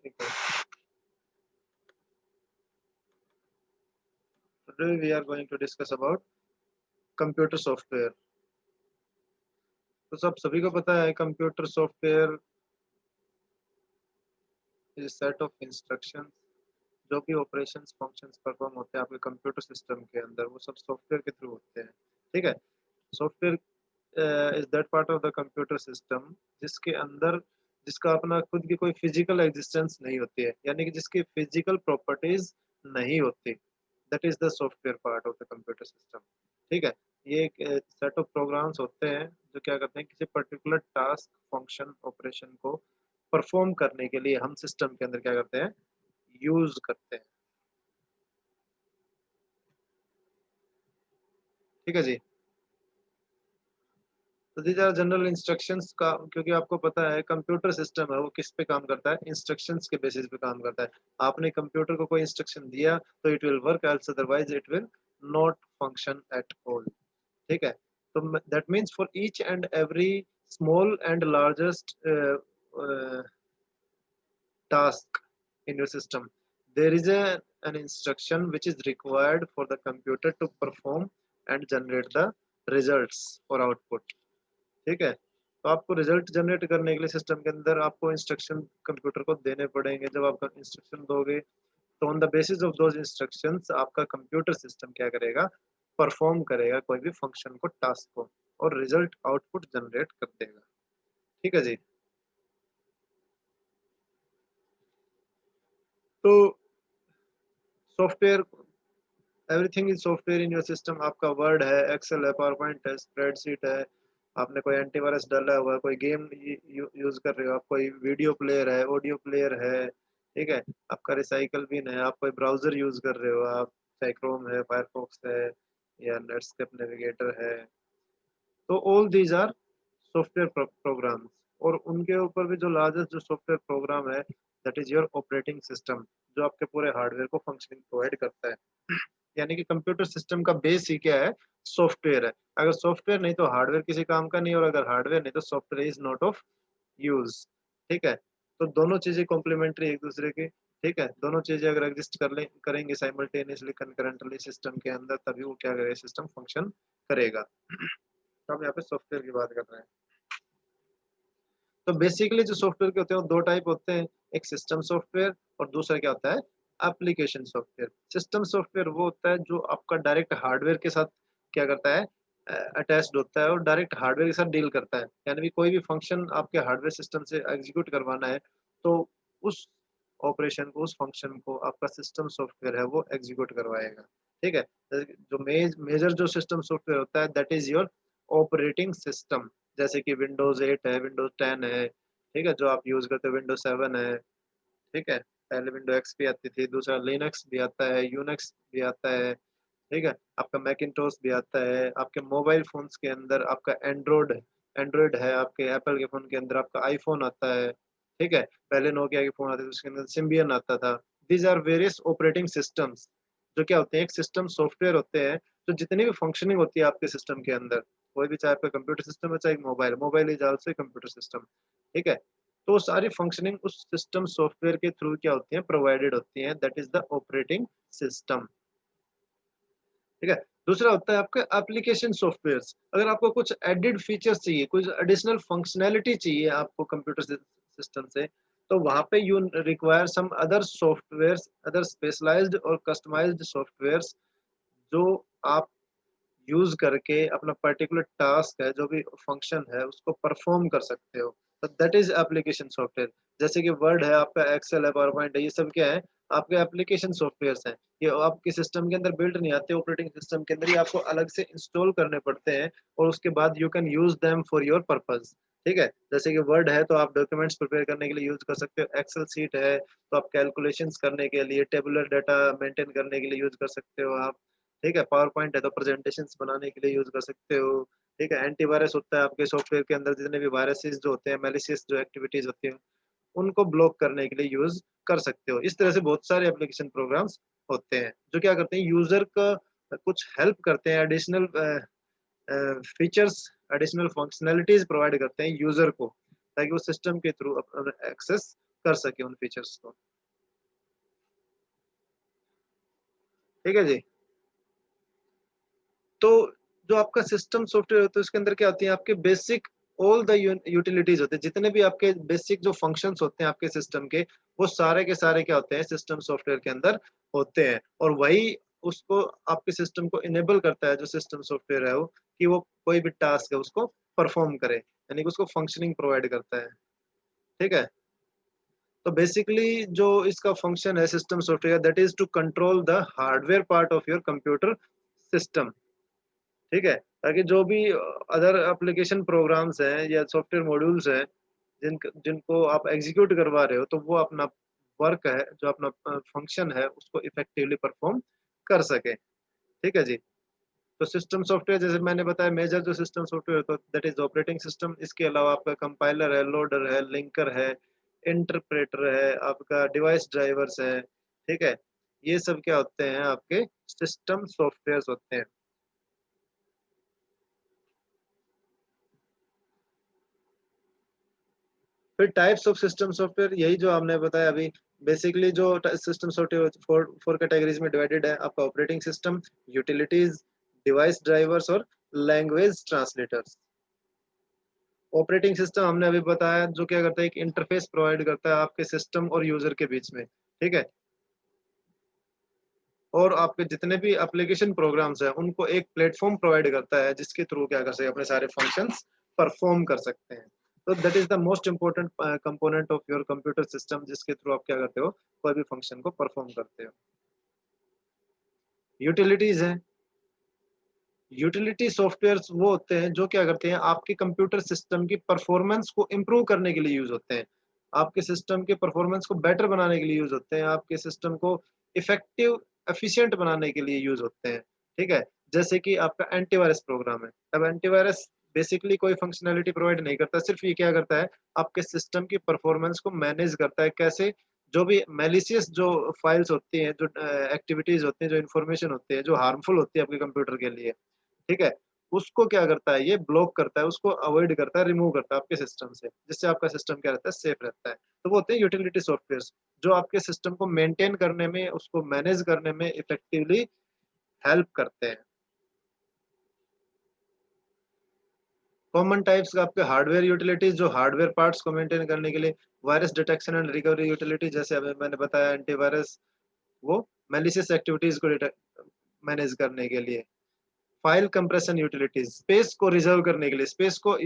ठीक है, today we are going to discuss about computer software. तो सब सभी को पता है computer software is set of instructions, जो भी ऑपरेशंस फंक्शंस परफॉर्म होते हैं आपके कंप्यूटर सिस्टम के अंदर, वो सब सॉफ्टवेयर के थ्रू होते हैं। ठीक है, software is that part of the computer system जिसके अंदर जिसका अपना खुद की कोई फिजिकल एग्जिस्टेंस नहीं होती है, यानी कि जिसकी फिजिकल प्रॉपर्टीज नहीं होती। That is the software part of the computer system. ठीक है, ये एक सेट ऑफ प्रोग्राम्स होते हैं जो क्या करते हैं, किसी पर्टिकुलर टास्क फंक्शन ऑपरेशन को परफॉर्म करने के लिए हम सिस्टम के अंदर क्या करते हैं, यूज करते हैं। ठीक है जी। तो दीज आर जनरल इंस्ट्रक्शंस का, क्योंकि आपको पता है कंप्यूटर सिस्टम है वो किस पे काम करता है, इंस्ट्रक्शंस के बेसिस पे काम करता है। आपने कंप्यूटर को कोई इंस्ट्रक्शन दिया तो it will work, else otherwise it will not function at all. ठीक है, तो that means for each and every small and largest task in your system, there is an instruction which is required for the computer to perform and generate the results or output। ठीक है, तो आपको result generate करने के लिए system के अंदर आपको इंस्ट्रक्शन कंप्यूटर को देने पड़ेंगे। जब आप इंस्ट्रक्शन दोगे तो on the basis of those instructions आपका कंप्यूटर सिस्टम क्या करेगा, परफॉर्म करेगा कोई भी फंक्शन को, टास्क को, और रिजल्ट आउटपुट जनरेट कर देगा। ठीक है जी। तो software, everything is software in your system. आपका वर्ड है, एक्सेल है, पावर पॉइंट है, स्प्रेडशीट है, आपने कोई एंटीवायरस डाला हुआ है, कोई गेम यूज कर रहे हो, आप कोई वीडियो प्लेयर है, ऑडियो प्लेयर है। ठीक है, आपका रिसाइकल बिन है, आप कोई ब्राउजर यूज कर रहे हो, आप चाहे क्रोम है, फायरफॉक्स है, या नेटस्केप नेविगेटर है। तो all these are software programs. और उनके ऊपर भी जो लार्जेस्ट जो सॉफ्टवेयर प्रोग्राम है, that is your operating system, जो आपके पूरे हार्डवेयर को फंक्शनिंग प्रोवाइड करता है। यानी कि कंप्यूटर सिस्टम का बेस ही क्या है, सॉफ्टवेयर है। अगर सॉफ्टवेयर नहीं तो हार्डवेयर किसी काम का नहीं, और अगर हार्डवेयर नहीं तो software is not of use. ठीक है, तो दोनों चीजें कॉम्प्लीमेंट्री एक दूसरे की। ठीक है, दोनों चीजें अगर एग्जिस्ट कर ले करेंगे साइमल्टेनियसली कंकरेंटली सिस्टम के अंदर, तभी वो क्या करेगा, सिस्टम फंक्शन करेगा। तो हम यहाँ पे सॉफ्टवेयर की बात कर रहे हैं। तो बेसिकली जो सॉफ्टवेयर के होते हैं वो दो टाइप होते हैं, एक सिस्टम सॉफ्टवेयर और दूसरा क्या होता है, एप्लीकेशन सॉफ्टवेयर। सिस्टम सॉफ्टवेयर वो होता है जो आपका डायरेक्ट हार्डवेयर के साथ क्या करता है, अटैच्ड होता है और डायरेक्ट हार्डवेयर के साथ डील करता है। यानी कि कोई भी फंक्शन आपके हार्डवेयर सिस्टम से एग्जीक्यूट करवाना है तो उस ऑपरेशन को, उस फंक्शन को आपका सिस्टम सॉफ्टवेयर है वो एग्जीक्यूट करवाएगा। ठीक है, जो मेजर जो सिस्टम सॉफ्टवेयर होता है that is your operating system. जैसे कि विंडोज 8 है, विंडोज 10 है। ठीक है, जो आप यूज करते हो, विंडोज 7 है। ठीक है, पहले विंडो एक्स भी आती थी, दूसरा लिनक्स भी आता है, यूनिक्स भी आता है। ठीक है, आपका मैकिंटोश भी आता है। आपके मोबाइल फोन्स के अंदर आपका एंड्रॉयड एंड्रॉयड है, आपके एप्पल के फोन के अंदर आपका आईफोन आता है। ठीक है, पहले नोकिया के फोन आते थे उसके अंदर सिम्बियन आता था। These are various operating systems, जो क्या होते हैं, एक सिस्टम सॉफ्टवेयर होते हैं जो जितनी भी फंक्शनिंग होती है आपके सिस्टम के अंदर, कोई भी, चाहे आपका कंप्यूटर सिस्टम है चाहे mobile, mobile is also computer system. ठीक है, तो सारी फंक्शनिंग उस सिस्टम सॉफ्टवेयर के थ्रू क्या होती है, प्रोवाइडेड होती है, that is the operating system. ठीक है, दूसरा होता है आपका एप्लीकेशन सॉफ्टवेयर्स। अगर आपको कुछ एडिड फीचर्स चाहिए, कुछ एडिशनल फंक्शनैलिटी चाहिए आपको कंप्यूटर सिस्टम से, तो वहां पे you require some other softwares, other specialized और कस्टमाइज्ड सॉफ्टवेयर्स, जो आप यूज करके अपना पर्टिकुलर टास्क है, जो भी फंक्शन है, उसको परफॉर्म कर सकते हो। तो दैट इज एप्लीकेशन सॉफ्टवेयर। जैसे कि वर्ड है आपका, एक्सेल है, पावर पॉइंट है, ये सब क्या है, आपके एप्लीकेशन सॉफ्टवेयर्स हैं। ये आपके सिस्टम के अंदर बिल्ड नहीं आते, ऑपरेटिंग सिस्टम के अंदर ही आपको अलग से इंस्टॉल करने पड़ते हैं, और उसके बाद you can use them for your purpose. ठीक है, जैसे कि वर्ड है तो आप डॉक्यूमेंट्स प्रिपेयर करने के लिए यूज कर सकते हो, एक्सेल सीट है तो आप कैलकुलेशंस करने के लिए, टेबुलर डाटा मेंटेन करने के लिए यूज कर सकते हो आप। ठीक है, पावर पॉइंट है तो प्रेजेंटेशंस बनाने के लिए यूज कर सकते हो। ठीक है, एंटीवायरस होता है आपके सॉफ्टवेयर के अंदर, जितने भी वायरसेस जो होते हैं, मैलिशियस जो एक्टिविटीज होती हैं, उनको ब्लॉक करने के लिए यूज कर सकते हो। इस तरह से बहुत सारे एप्लीकेशन प्रोग्राम्स होते हैं जो क्या करते हैं, यूजर का कुछ हेल्प करते हैं, additional features, additional functionalities provide करते हैं यूजर को, ताकि वो सिस्टम के थ्रू एक्सेस कर सके उन फीचर्स को। ठीक है जी। तो जो आपका सिस्टम सॉफ्टवेयर होता है उसके अंदर क्या होती है आपके बेसिक ऑल द यूटिलिटीज होते हैं, जितने भी आपके बेसिक जो फंक्शंस होते हैं आपके सिस्टम के, वो सारे के सारे क्या होते हैं सिस्टम सॉफ्टवेयर के अंदर होते हैं। और वही उसको आपके सिस्टम को इनेबल करता है, जो सिस्टम सॉफ्टवेयर है वो, कि वो कोई भी टास्क है उसको परफॉर्म करे, यानी कि उसको फंक्शनिंग प्रोवाइड करता है। ठीक है। तो बेसिकली जो इसका फंक्शन है system software, that is to control the hardware part of your computer system. ठीक है? ताकि जो भी अदर एप्लीकेशन प्रोग्राम्स हैं या सॉफ्टवेयर मॉड्यूल्स हैं, जिनको आप एग्ज़ीक्यूट करवा रहे हो, तो वो अपना वर्क है, जो अपना फंक्शन है, उसको इफेक्टिवली परफ़ॉर्म कर सके। ठीक है जी? तो सिस्टम सॉफ्टवेयर जैसे मैंने बताया मेजर जो सिस्टम सॉफ्टवेयर होता है दैट इज़ ऑपरेटिंग सिस्टम। इसके अलावा आपका कंपाइलर है, लोडर है, लिंकर है, इंटरप्रेटर है, आपका डिवाइस ड्राइवर्स है। ठीक है? ये सब क्या होते हैं आपके सिस्टम सॉफ्टवेयर्स होते हैं। फिर टाइप्स ऑफ सिस्टम सॉफ्टवेयर यही जो आपने बताया अभी, बेसिकली जो system software four four categories में डिवाइडेड है आपका: operating system, utilities, device drivers और लैंग्वेज ट्रांसलेटर्स। ऑपरेटिंग सिस्टम हमने अभी बताया, जो क्या करता है एक इंटरफेस प्रोवाइड करता है आपके सिस्टम और यूजर के बीच में। ठीक है। और आपके जितने भी एप्लीकेशन प्रोग्राम्स हैं उनको एक प्लेटफॉर्म प्रोवाइड करता है, जिसके थ्रू क्या कर सकते हैं अपने सारे फंक्शंस परफॉर्म कर सकते हैं। तो that is the most important component of your computer system, जिसके थ्रू आप क्या करते हो कोई भी फंक्शन को परफॉर्म करते हो। यूटिलिटीज हैं। यूटिलिटी सॉफ्टवेयर्स वो होते हैं जो क्या करते हैं आपके कंप्यूटर सिस्टम की परफॉर्मेंस को इम्प्रूव करने के लिए यूज होते हैं। आपके सिस्टम के परफॉर्मेंस को बेटर बनाने के लिए यूज होते हैं। आपके सिस्टम को इफेक्टिव एफिशिएंट बनाने के लिए यूज होते हैं। ठीक है। जैसे कि आपका एंटीवायरस प्रोग्राम है। अब एंटीवायरस बेसिकली कोई फंक्शनैलिटी प्रोवाइड नहीं करता, सिर्फ ये क्या करता है आपके सिस्टम की परफॉर्मेंस को मैनेज करता है। कैसे? जो भी मैलिशियस जो फाइल्स होती हैं, जो एक्टिविटीज होती हैं, जो इन्फॉर्मेशन होती है, जो हार्मफुल होती है आपके कंप्यूटर के लिए, ठीक है? उसको क्या करता है ये ब्लॉक करता है, उसको अवॉइड करता है, रिमूव करता है आपके सिस्टम से, जिससे आपका सिस्टम क्या रहता है सेफ रहता है। तो वो होते हैं यूटिलिटी सॉफ्टवेयर्स, जो आपके सिस्टम को मेंटेन करने में, उसको मैनेज करने में इफेक्टिवली हेल्प करते हैं। कॉमन टाइप्स का आपके हार्डवेयर यूटिलिटीज, जो हार्डवेयर पार्ट्स को मेंटेन करने के लिए। Virus detection and recovery utility, जैसे अभी मैंने बताया एंटीवायरस, वो मैलिशियस एक्टिविटीज को मैनेज करने के लिए। फाइल कंप्रेशन यूटिलिटीज, स्पेस को रिजर्व करने के लिए, स्पेस को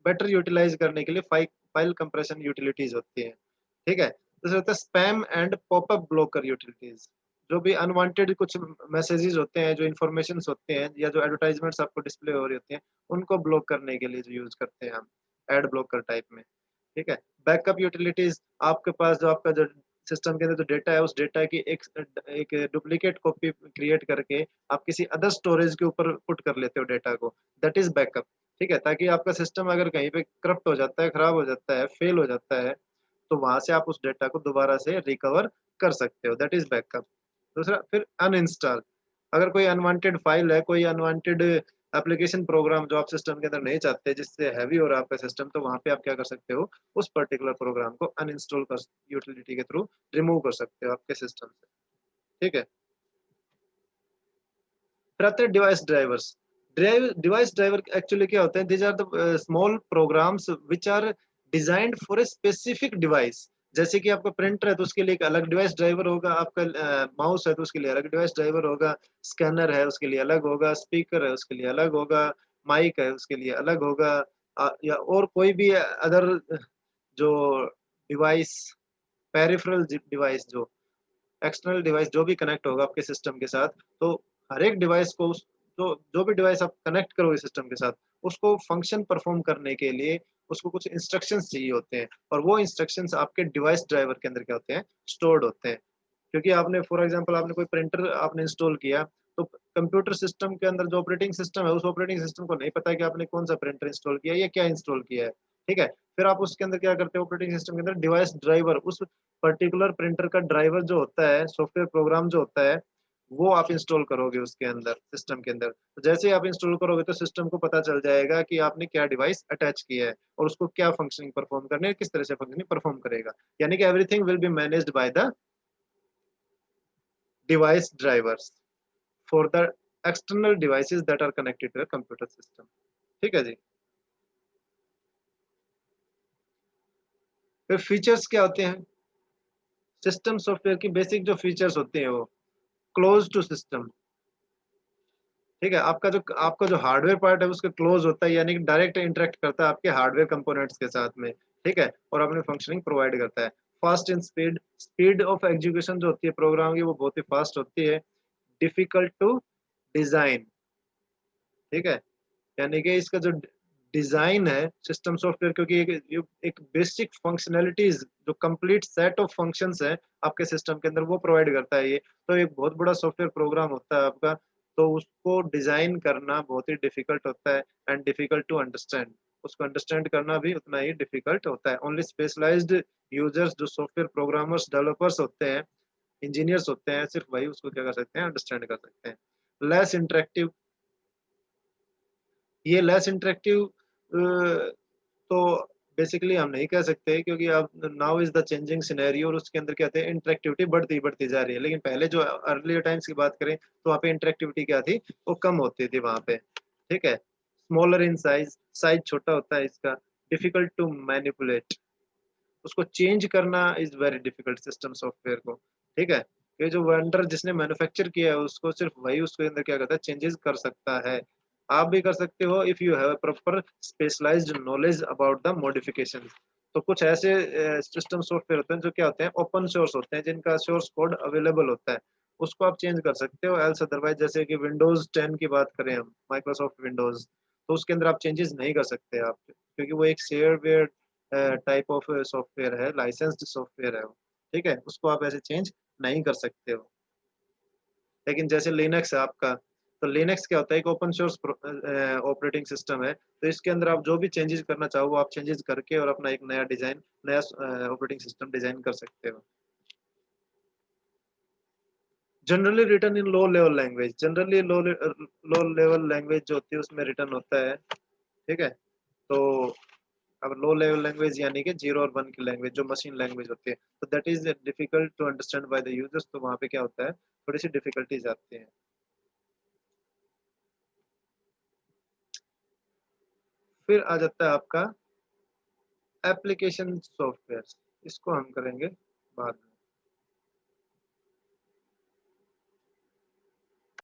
बेटर यूटिलाइज करने के लिए फाइल फाइल कंप्रेशन यूटिलिटीज होती है। ठीक है। दूसरा होता है spam and popup blocker utilities, जो भी अनवांटेड कुछ मैसेजेस होते हैं, जो इन्फॉर्मेशन होते हैं या जो एडवर्टाइजमेंट्स आपको डिस्प्ले हो रही होती हैं, उनको ब्लॉक करने के लिए जो यूज करते हैं हम एड ब्लॉकर टाइप में। ठीक है। बैकअप यूटिलिटीज, आपके पास जो आपका जो सिस्टम के अंदर जो डेटा है, उस डेटा की एक डुप्लीकेट कॉपी क्रिएट करके आप किसी अदर स्टोरेज के ऊपर पुट कर लेते हो डेटा को, दैट इज बैकअप। ठीक है। ताकि आपका सिस्टम अगर कहीं पे करप्ट हो जाता है, खराब हो जाता है, फेल हो जाता है, तो वहां से आप उस डेटा को दोबारा से रिकवर कर सकते हो, दैट इज बैकअप। दूसरा फिर अनइंस्टॉल, अगर कोई अनवांटेड फाइल है, कोई अनवांटेड एप्लीकेशन प्रोग्राम जो आप सिस्टम के अंदर नहीं चाहते, जिससे हैवी हो रहा है आपका सिस्टम, तो वहां पे आप क्या कर सकते हो उस पर्टिकुलर प्रोग्राम को अनइंस्टॉल कर यूटिलिटी के थ्रू रिमूव कर सकते हो आपके सिस्टम से। ठीक है। फिर आते हैं device drivers. Device driver actually क्या होते हैं, these are the small programs which are designed for a specific device. जैसे कि आपका प्रिंटर है तो उसके लिए एक अलग डिवाइस ड्राइवर होगा, आपका माउस है तो उसके लिए अलग डिवाइस ड्राइवर होगा, स्कैनर है उसके लिए अलग होगा, स्पीकर है उसके लिए अलग होगा, माइक है उसके लिए अलग होगा, या और कोई भी अदर जो डिवाइस, पेरिफेरल डिवाइस, जो एक्सटर्नल डिवाइस जो भी कनेक्ट होगा आपके सिस्टम के साथ, तो हर एक डिवाइस को जो जो भी डिवाइस आप कनेक्ट करोगे सिस्टम के साथ, उसको फंक्शन परफॉर्म करने के लिए उसको कुछ इंस्ट्रक्शंस चाहिए होते हैं, और वो इंस्ट्रक्शंस आपके डिवाइस ड्राइवर के अंदर क्या होते हैं स्टोर्ड होते हैं। क्योंकि आपने फॉर एग्जांपल आपने कोई प्रिंटर आपने इंस्टॉल किया, तो कंप्यूटर सिस्टम के अंदर जो ऑपरेटिंग सिस्टम है, उस ऑपरेटिंग सिस्टम को नहीं पता है कि आपने कौन सा प्रिंटर इंस्टॉल किया है या क्या इंस्टॉल किया है। ठीक है। फिर आप उसके अंदर क्या करते हो, ऑपरेटिंग सिस्टम के अंदर डिवाइस ड्राइवर, उस पर्टिकुलर प्रिंटर का ड्राइवर जो होता है, सॉफ्टवेयर प्रोग्राम जो होता है, वो आप इंस्टॉल करोगे उसके अंदर, सिस्टम के अंदर। तो जैसे ही आप इंस्टॉल करोगे तो सिस्टम को पता चल जाएगा कि आपने क्या डिवाइस अटैच किया है और उसको क्या फंक्शनिंग परफॉर्म करनी है, किस तरह से फंक्शनिंग परफॉर्म करेगा। यानी कि everything will be managed by the device drivers for the external devices that are connected to the computer system. ठीक है जी। फिर फीचर्स क्या होते हैं? सिस्टम सॉफ्टवेयर की बेसिक जो फीचर्स होते हैं वो क्लोज टू सिस्टम। ठीक है, आपका जो हार्डवेयर पार्ट है उसके क्लोज होता है, यानी कि डायरेक्ट इंटरेक्ट करता है आपके हार्डवेयर कंपोनेंट्स के साथ में। ठीक है, और अपनी फंक्शनिंग प्रोवाइड करता है। Fast in speed, speed of execution जो होती है प्रोग्राम की वो बहुत ही फास्ट होती है। Difficult to design. ठीक है, यानी कि इसका जो डिजाइन है सिस्टम सॉफ्टवेयर, क्योंकि एक बेसिक फंक्शनैलिटीज जो कंप्लीट सेट ऑफ फंक्शंस है आपके सिस्टम के अंदर वो प्रोवाइड करता है ये। तो एक बहुत बड़ा सॉफ्टवेयर प्रोग्राम होता है आपका, तो उसको डिजाइन करना बहुत ही डिफिकल्ट होता है एंड डिफिकल्ट टू अंडरस्टैंड। उसको अंडरस्टैंड करना भी उतना ही डिफिकल्ट होता है। ओनली स्पेशलाइज्ड यूजर्स जो सॉफ्टवेयर प्रोग्रामर्स डेवलपर्स होते हैं, इंजीनियर्स होते हैं, सिर्फ वही उसको क्या कर सकते हैं, अंडरस्टैंड कर सकते हैं। लेस इंटरेक्टिव, ये लेस इंटरेक्टिव तो बेसिकली हम नहीं कह सकते, क्योंकि अब now is the changing scenario और उसके अंदर क्या थे, इंटरेक्टिविटी बढ़ती बढ़ती जा रही है। लेकिन पहले जो अर्लियर टाइम्स की बात करें तो वहाँ पे इंटरेक्टिविटी क्या थी, वो कम होती थी वहाँ पे। ठीक है, स्मॉलर इन साइज, साइज छोटा होता है इसका। डिफिकल्ट टू मैनिपुलेट, उसको चेंज करना is very difficult system software को। ठीक है, ये जो वेंडर जिसने मैन्युफैक्चर किया है उसको सिर्फ वही उसके अंदर क्या करता है, चेंजेस कर सकता है। आप भी कर सकते हो if you have proper specialized knowledge about the modification. तो कुछ ऐसे सिस्टम सॉफ्टवेयर होते हैं जो क्या होते हैं, ओपन सोर्स होते हैं, जिनका सोर्स कोड अवेलेबल होता है, उसको आप चेंज कर सकते हो। एल्स अदरवाइज, जैसे कि विंडोज 10 की बात करें हम, माइक्रोसॉफ्ट विंडोज, तो उसके अंदर आप चेंजेस नहीं कर सकते आप, क्योंकि वो एक शेयरवेयर टाइप ऑफ सॉफ्टवेयर है, लाइसेंस्ड सॉफ्टवेयर है वो। ठीक है, उसको आप ऐसे चेंज नहीं कर सकते हो। लेकिन जैसे लिनक्स है आपका, तो लिनक्स क्या होता है, एक ओपन सोर्स ऑपरेटिंग सिस्टम है। तो इसके अंदर आप जो भी चेंजेस करना चाहो वो आप चेंजेस करके और अपना एक नया डिजाइन, नया ऑपरेटिंग सिस्टम डिजाइन कर सकते हो। Generally return in low level language, generally low level language जो होती है उसमें रिटर्न होता है। ठीक है, तो अब लो लेवल लैंग्वेज यानी कि 0 और 1 की लैंग्वेज, जो मशीन लैंग्वेज होती है, तो that is difficult to understand by the users. तो वहाँ पे क्या होता है, थोड़ी सी डिफिकल्टीज आती हैं। फिर आ जाता है आपका एप्लीकेशन सॉफ्टवेयर, इसको हम करेंगे बाद में।